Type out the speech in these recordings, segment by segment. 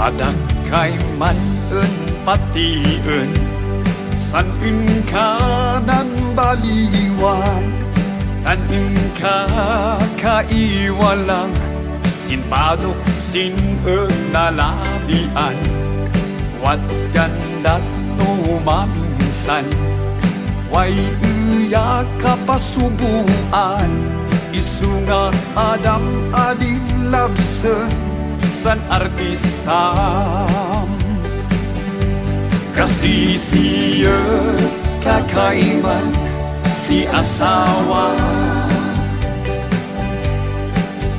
Padak kay man en pati en san un ka nan baliwan tan un ka kaiwalang sin padok sin en naladian wat gandat no maminsan way iya kapasubuan isunga adam adin labsen san artistam kasisiya kakaiman si asawa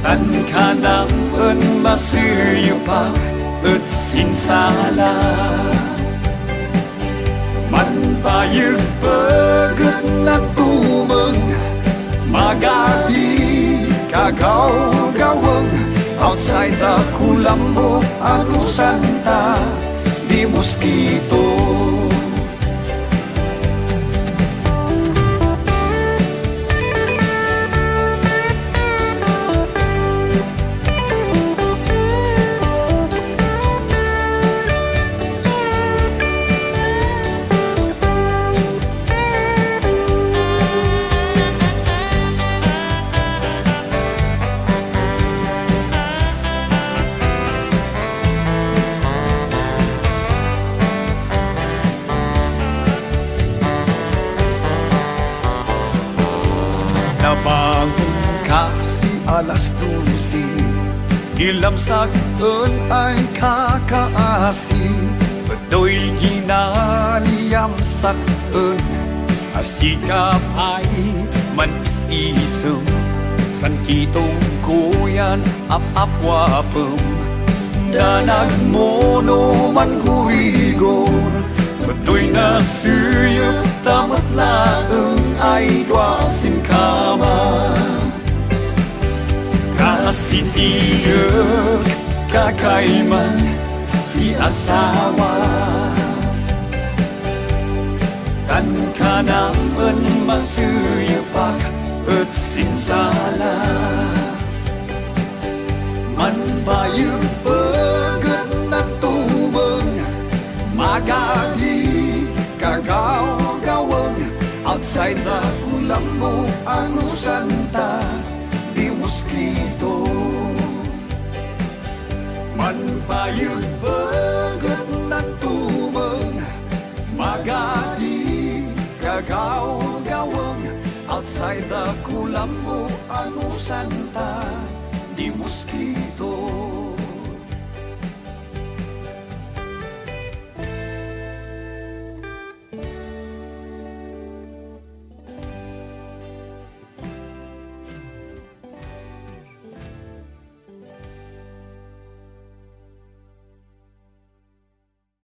tan kanang en masuyupa et sinsala man payug peget nan tumeng magadi kagaw gaweng outside the kulambo anu santa di mosquito nabangon ka si alas 12 ilamsak en ay kakaasi Padoy ginaliyam sakon asikap ay manis-isem san kitong kuyan ap-apwapem danag mono man gurigor Padoy na suyep tamat laeng ay dwasin kama kasisiyek kakaiman si asawa kan kanamen masuyepak et sinsala man bayu peget nan tumeng magadi kagaw gaweng outside the kulambo anu santa di mosquito man payug peget nan tumeng magadi kagaw gaweng outside the kulambo anu santa di mosquito